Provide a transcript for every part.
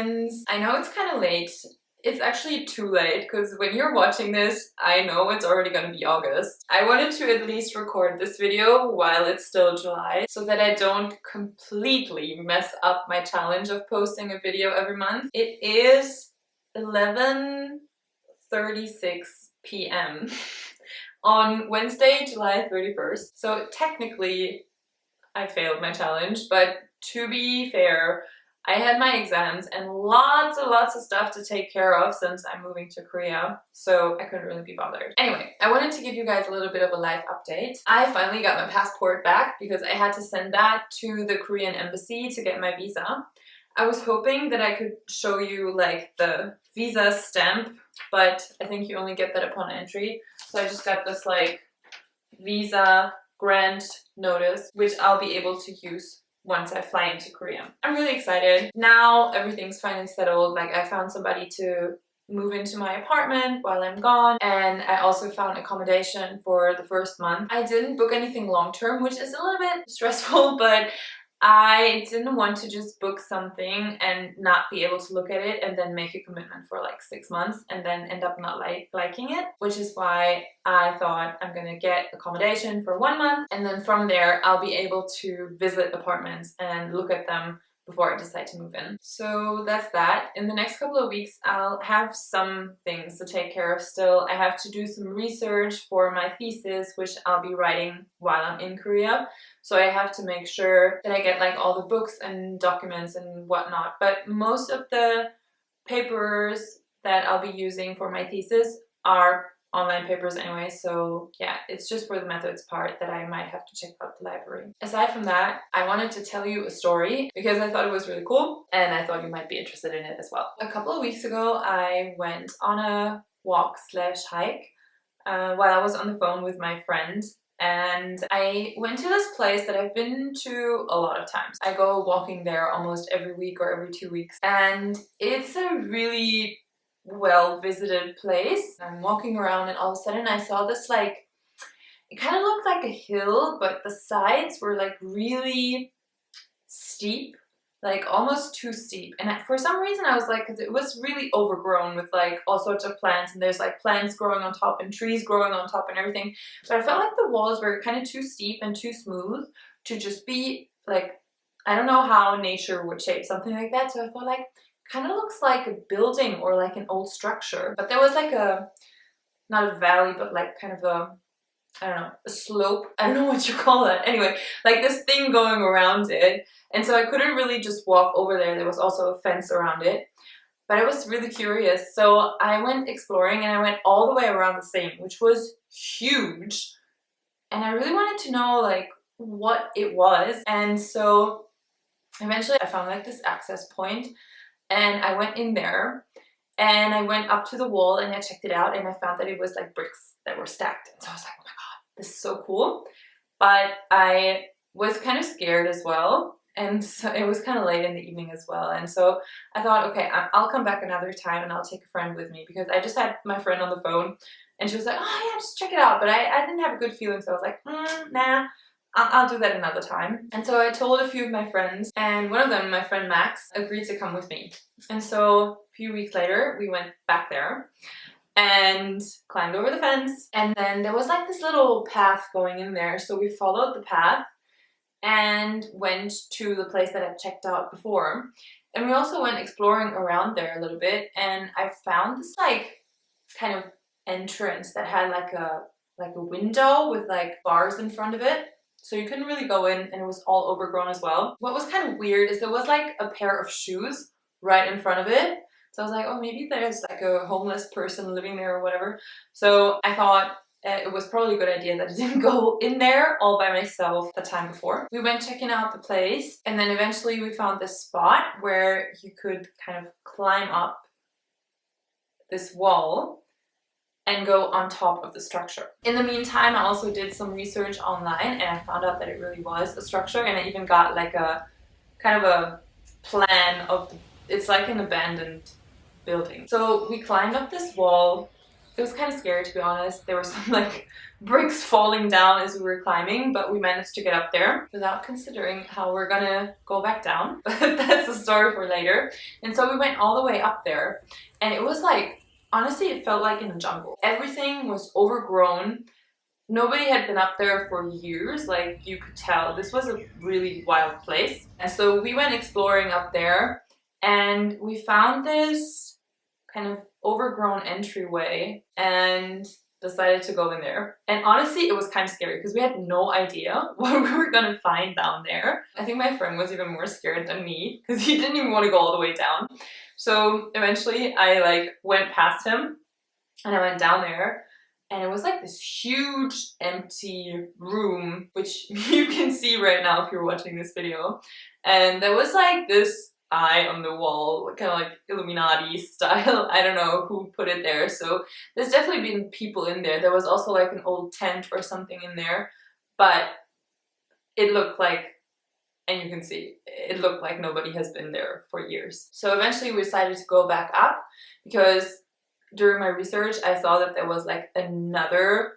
friends. I know it's kind of late. It's actually too late because when you're watching this, I know it's already gonna be August. I wanted to at least record this video while it's still July so that I don't completely mess up my challenge of posting a video every month. It is 11:36 p.m. on Wednesday, July 31st. So technically, I failed my challenge, but to be fair, I had my exams and lots of stuff to take care of since I'm moving to Korea, so I couldn't really be bothered. Anyway, I wanted to give you guys a little bit of a life update. I finally got my passport back because I had to send that to the Korean embassy to get my visa. I was hoping that I could show you like the visa stamp, but I think you only get that upon entry. So I just got this like visa grant notice, which I'll be able to use once I fly into Korea. I'm really excited. Now everything's finally settled. Like I found somebody to move into my apartment while I'm gone, and I also found accommodation for the first month. I didn't book anything long-term, which is a little bit stressful, but I didn't want to just book something and not be able to look at it and then make a commitment for like 6 months and then end up not liking it, which is why I thought I'm gonna get accommodation for 1 month, and then from there I'll be able to visit apartments and look at them before I decide to move in. So that's that. In the next couple of weeks I'll have some things to take care of still. I have to do some research for my thesis, which I'll be writing while I'm in Korea. So I have to make sure that I get like all the books and documents and whatnot. But most of the papers that I'll be using for my thesis are online papers anyway, so yeah, it's just for the methods part that I might have to check out the library. Aside from that, I wanted to tell you a story because I thought it was really cool and I thought you might be interested in it as well. A couple of weeks ago, I went on a walk slash hike while I was on the phone with my friend, and I went to this place that I've been to a lot of times. I go walking there almost every week or every 2 weeks, and it's a really well visited place. I'm walking around and all of a sudden I saw this like, it kind of looked like a hill, but the sides were like really steep, like almost too steep. And for some reason I was like, because it was really overgrown with like all sorts of plants, and there's like plants growing on top and trees growing on top and everything. So I felt like the walls were kind of too steep and too smooth to just be like, I don't know how nature would shape something like that. So I felt like, kind of looks like a building or like an old structure. But there was like a, not a valley, but like kind of a, I don't know, a slope. I don't know what you call that. Anyway, like this thing going around it. And so I couldn't really just walk over there. There was also a fence around it. But I was really curious. So I went exploring and I went all the way around the thing, which was huge. And I really wanted to know like what it was. And so eventually I found like this access point. And I went in there and I went up to the wall and I checked it out, and I found that it was like bricks that were stacked. And so I was like, oh my God, this is so cool. But I was kind of scared as well. And so it was kind of late in the evening as well. And so I thought, okay, I'll come back another time and I'll take a friend with me, because I just had my friend on the phone and she was like, oh yeah, just check it out. But I didn't have a good feeling. So I was like, nah. I'll do that another time. And so I told a few of my friends, and one of them, my friend Max, agreed to come with me. And so a few weeks later, we went back there and climbed over the fence. And then there was like this little path going in there. So we followed the path and went to the place that I checked out before. And we also went exploring around there a little bit. And I found this like kind of entrance that had like a window with like bars in front of it. So you couldn't really go in, and it was all overgrown as well. What was kind of weird is there was like a pair of shoes right in front of it. So I was like, oh, maybe there's like a homeless person living there or whatever. So I thought it was probably a good idea that I didn't go in there all by myself the time before. We went checking out the place, and then eventually we found this spot where you could kind of climb up this wall and go on top of the structure. In the meantime, I also did some research online, and I found out that it really was a structure, and I even got like a kind of a plan of it's like an abandoned building. So we climbed up this wall. It was kind of scary, to be honest. There were some like bricks falling down as we were climbing, but we managed to get up there without considering how we're gonna go back down. But that's a story for later. And so we went all the way up there, and it was like, honestly, it felt like in a jungle. Everything was overgrown. Nobody had been up there for years, like you could tell. This was a really wild place. And so we went exploring up there, and we found this kind of overgrown entryway and decided to go in there. And honestly, it was kind of scary because we had no idea what we were gonna find down there. I think my friend was even more scared than me because he didn't even want to go all the way down. So eventually I like went past him and I went down there, and it was like this huge empty room, which you can see right now if you're watching this video. And there was like this eye on the wall, kind of like Illuminati style. I don't know who put it there. So there's definitely been people in there. There was also like an old tent or something in there, but it looked like, and you can see, it looked like nobody has been there for years. So eventually we decided to go back up because during my research I saw that there was like another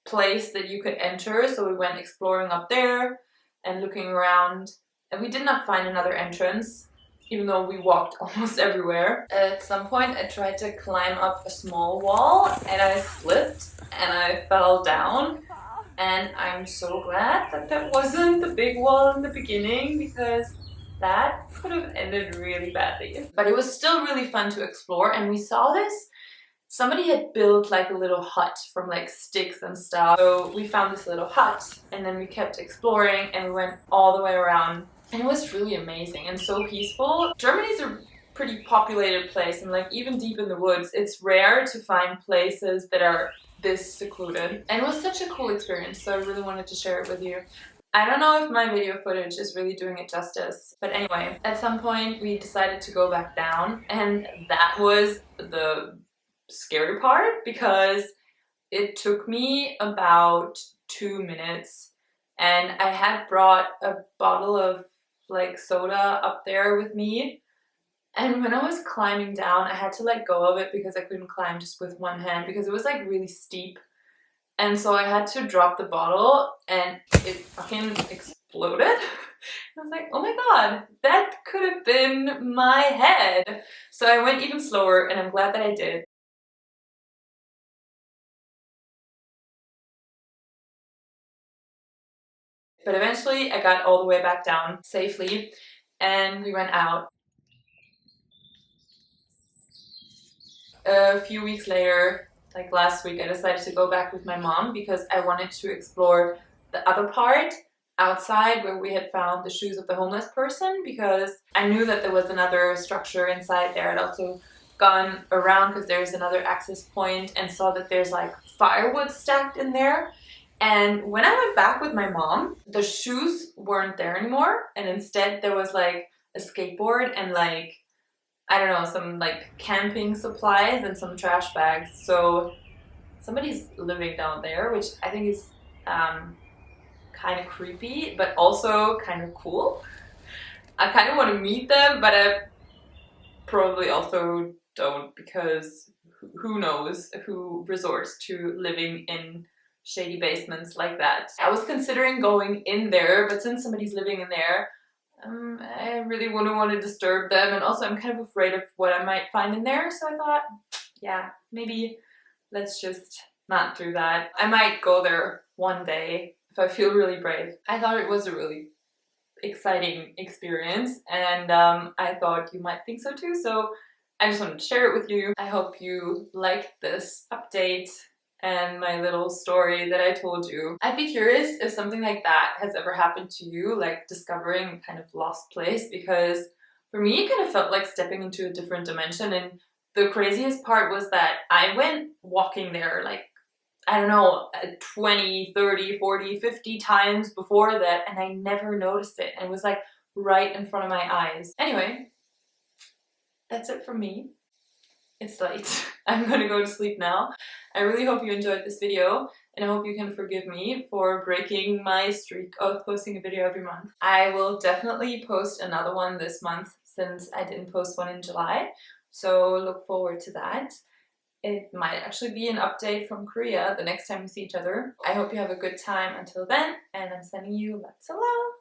place that you could enter. So we went exploring up there and looking around, and we did not find another entrance, even though we walked almost everywhere. At some point I tried to climb up a small wall and I slipped and I fell down. And I'm so glad that that wasn't the big wall in the beginning, because that could have ended really badly. But it was still really fun to explore, and we saw this. Somebody had built like a little hut from like sticks and stuff. So we found this little hut, and then we kept exploring and we went all the way around. And it was really amazing and so peaceful. Germany's a pretty populated place, and like even deep in the woods, it's rare to find places that are this secluded. And it was such a cool experience, so I really wanted to share it with you. I don't know if my video footage is really doing it justice, but anyway, at some point we decided to go back down, and that was the scary part because it took me about 2 minutes, and I had brought a bottle of like soda up there with me, and when I was climbing down I had to let go of it because I couldn't climb just with one hand because it was like really steep, and so I had to drop the bottle and it fucking exploded. I was like, oh my god, that could have been my head. So I went even slower, and I'm glad that I did. But eventually I got all the way back down safely, and we went out. A few weeks later, like last week, I decided to go back with my mom because I wanted to explore the other part outside where we had found the shoes of the homeless person, because I knew that there was another structure inside there. I'd also gone around because there's another access point and saw that there's like firewood stacked in there. And when I went back with my mom, the shoes weren't there anymore, and instead there was like a skateboard and like, I don't know, some like camping supplies and some trash bags. So somebody's living down there, which I think is kind of creepy, but also kind of cool. I kind of want to meet them, but I probably also don't, because who knows who resorts to living in shady basements like that. I was considering going in there, but since somebody's living in there, I really wouldn't want to disturb them, and also I'm kind of afraid of what I might find in there, so I thought, yeah, maybe let's just not do that. I might go there one day if I feel really brave. I thought it was a really exciting experience, and I thought you might think so too, so I just wanted to share it with you. I hope you liked this update and my little story that I told you. I'd be curious if something like that has ever happened to you, like discovering a kind of lost place, because for me it kind of felt like stepping into a different dimension. And the craziest part was that I went walking there like, I don't know, 20, 30, 40, 50 times before that, and I never noticed it, and it was like right in front of my eyes. Anyway, that's it from me. It's late. I'm gonna go to sleep now. I really hope you enjoyed this video, and I hope you can forgive me for breaking my streak of posting a video every month. I will definitely post another one this month since I didn't post one in July, so look forward to that. it might actually be an update from Korea the next time we see each other. I hope you have a good time until then, and I'm sending you lots of love.